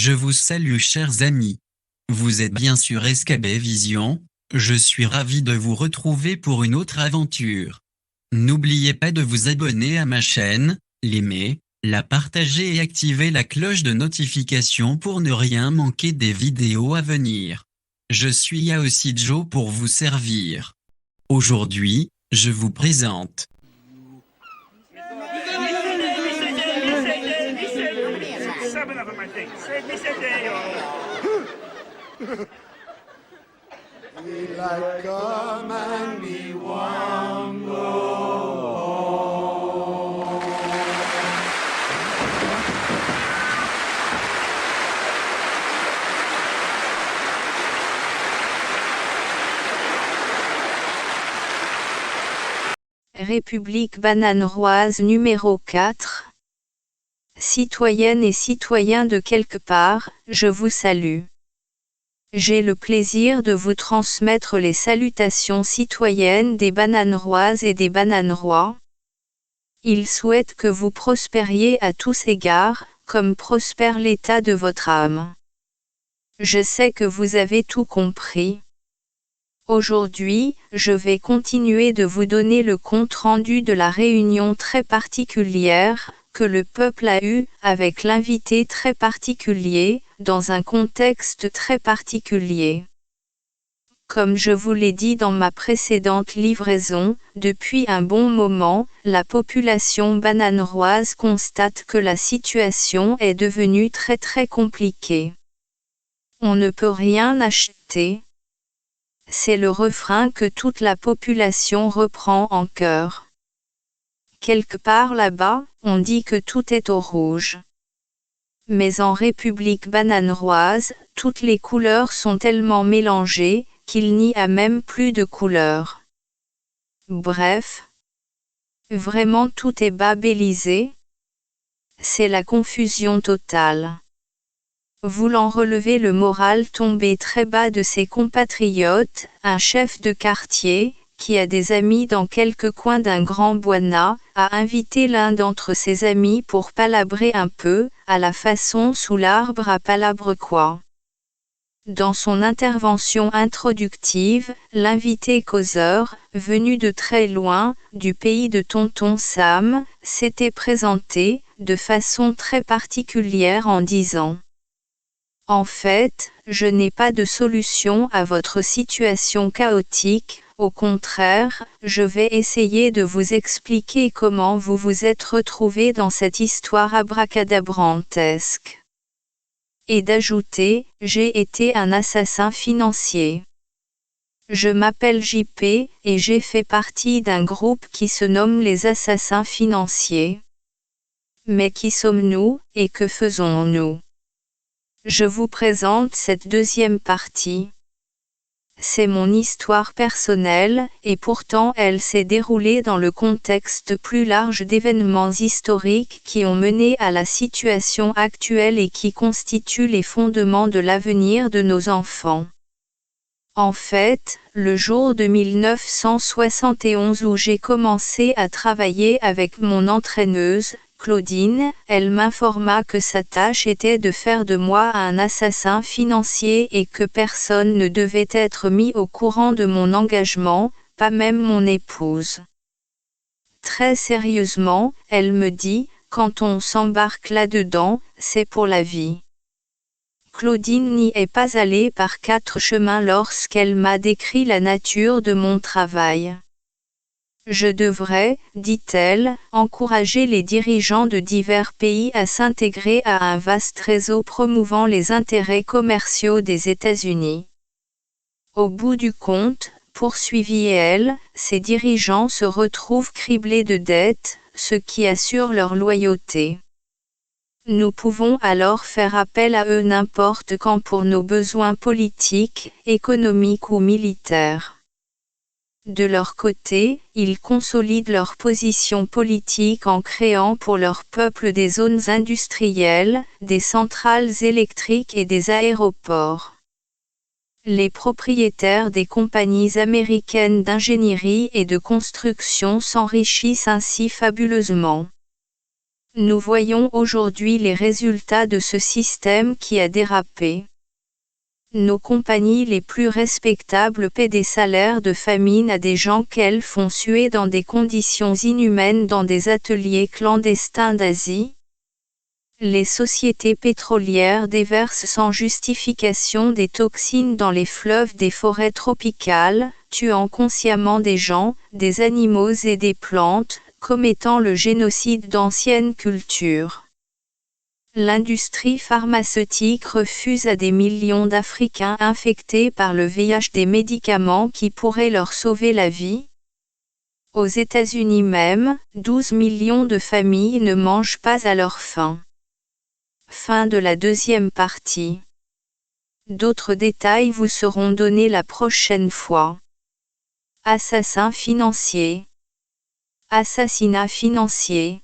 Je vous salue chers amis. Vous êtes bien sur SKB Vision, je suis ravi de vous retrouver pour une autre aventure. N'oubliez pas de vous abonner à ma chaîne, l'aimer, la partager et activer la cloche de notification pour ne rien manquer des vidéos à venir. Je suis Yaosi Joe pour vous servir. Aujourd'hui, je vous présente Daylight come and me want go home. République bananeroise numéro 4. Citoyennes et citoyens de quelque part, je vous salue. J'ai le plaisir de vous transmettre les salutations citoyennes des bananeroises et des bananerois. Ils souhaitent que vous prospériez à tous égards, comme prospère l'état de votre âme. Je sais que vous avez tout compris. Aujourd'hui, je vais continuer de vous donner le compte-rendu de la réunion très particulière que le peuple a eue avec l'invité très particulier, dans un contexte très particulier. Comme je vous l'ai dit dans ma précédente livraison, depuis un bon moment, la population bananeroise constate que la situation est devenue très très compliquée. On ne peut rien acheter. C'est le refrain que toute la population reprend en chœur. Quelque part là-bas, on dit que tout est au rouge. Mais en République bananeroise, toutes les couleurs sont tellement mélangées, qu'il n'y a même plus de couleurs. Bref. Vraiment tout est babélisé. C'est la confusion totale. Voulant relever le moral tombé très bas de ses compatriotes, un chef de quartier, qui a des amis dans quelques coins d'un grand boina, a invité l'un d'entre ses amis pour palabrer un peu, à la façon sous l'arbre à palabre quoi. Dans son intervention introductive, l'invité causeur, venu de très loin, du pays de Tonton Sam, s'était présenté, de façon très particulière en disant : en fait, je n'ai pas de solution à votre situation chaotique, au contraire, je vais essayer de vous expliquer comment vous vous êtes retrouvé dans cette histoire abracadabrantesque. Et d'ajouter, j'ai été un assassin financier. Je m'appelle JP, et j'ai fait partie d'un groupe qui se nomme les assassins financiers. Mais qui sommes-nous, et que faisons-nous ? Je vous présente cette deuxième partie. C'est mon histoire personnelle, et pourtant elle s'est déroulée dans le contexte plus large d'événements historiques qui ont mené à la situation actuelle et qui constituent les fondements de l'avenir de nos enfants. En fait, le jour de 1971 où j'ai commencé à travailler avec mon entraîneuse, Claudine, elle m'informa que sa tâche était de faire de moi un assassin financier et que personne ne devait être mis au courant de mon engagement, pas même mon épouse. Très sérieusement, elle me dit, quand on s'embarque là-dedans, c'est pour la vie. Claudine n'y est pas allée par 4 chemins lorsqu'elle m'a décrit la nature de mon travail. Je devrais, dit-elle, encourager les dirigeants de divers pays à s'intégrer à un vaste réseau promouvant les intérêts commerciaux des États-Unis. Au bout du compte, poursuivit-elle, ces dirigeants se retrouvent criblés de dettes, ce qui assure leur loyauté. Nous pouvons alors faire appel à eux n'importe quand pour nos besoins politiques, économiques ou militaires. De leur côté, ils consolident leur position politique en créant pour leur peuple des zones industrielles, des centrales électriques et des aéroports. Les propriétaires des compagnies américaines d'ingénierie et de construction s'enrichissent ainsi fabuleusement. Nous voyons aujourd'hui les résultats de ce système qui a dérapé. Nos compagnies les plus respectables paient des salaires de famine à des gens qu'elles font suer dans des conditions inhumaines dans des ateliers clandestins d'Asie. Les sociétés pétrolières déversent sans justification des toxines dans les fleuves des forêts tropicales, tuant consciemment des gens, des animaux et des plantes, commettant le génocide d'anciennes cultures. L'industrie pharmaceutique refuse à des millions d'Africains infectés par le VIH des médicaments qui pourraient leur sauver la vie. Aux États-Unis même, 12 millions de familles ne mangent pas à leur faim. Fin de la deuxième partie. D'autres détails vous seront donnés la prochaine fois. Assassin financier. Assassinat financier.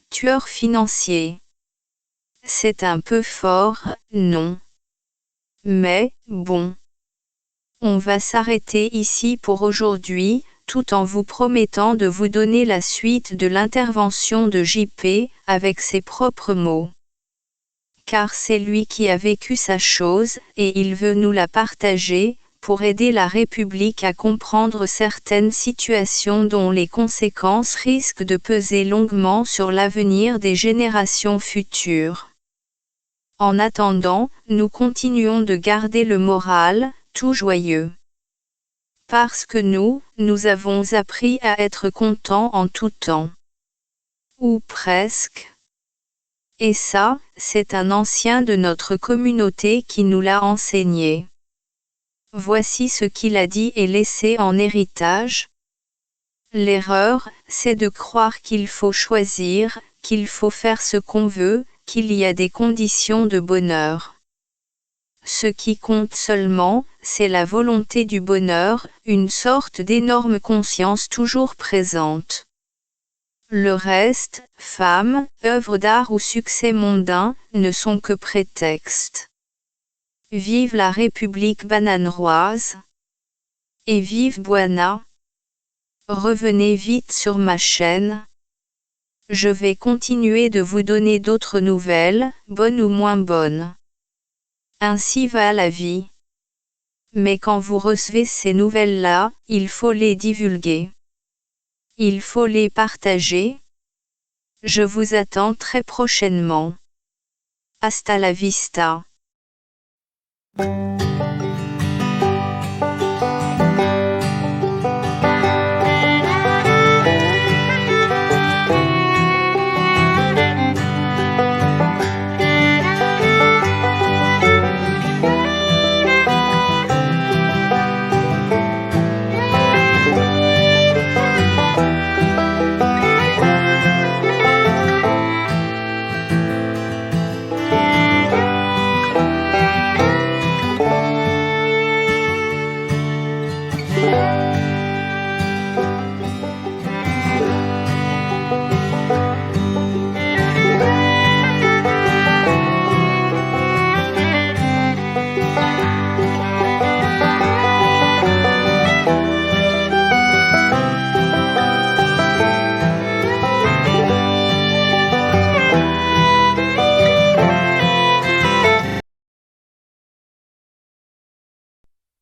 Tueur financier. C'est un peu fort, non? Mais, bon. On va s'arrêter ici pour aujourd'hui, tout en vous promettant de vous donner la suite de l'intervention de JP, avec ses propres mots. Car c'est lui qui a vécu sa chose, et il veut nous la partager, pour aider la République à comprendre certaines situations dont les conséquences risquent de peser longuement sur l'avenir des générations futures. En attendant, nous continuons de garder le moral, tout joyeux. Parce que nous avons appris à être contents en tout temps. Ou presque. Et ça, c'est un ancien de notre communauté qui nous l'a enseigné. Voici ce qu'il a dit et laissé en héritage. L'erreur, c'est de croire qu'il faut choisir, qu'il faut faire ce qu'on veut, qu'il y a des conditions de bonheur. Ce qui compte seulement, c'est la volonté du bonheur, une sorte d'énorme conscience toujours présente. Le reste, femme, œuvre d'art ou succès mondain, ne sont que prétextes. Vive la République bananeroise. Et vive Bwana. Revenez vite sur ma chaîne. Je vais continuer de vous donner d'autres nouvelles, bonnes ou moins bonnes. Ainsi va la vie. Mais quand vous recevez ces nouvelles-là, il faut les divulguer. Il faut les partager. Je vous attends très prochainement. Hasta la vista.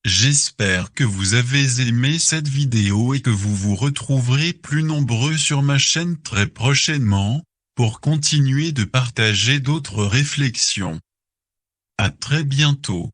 J'espère que vous avez aimé cette vidéo et que vous vous retrouverez plus nombreux sur ma chaîne très prochainement, pour continuer de partager d'autres réflexions. À très bientôt.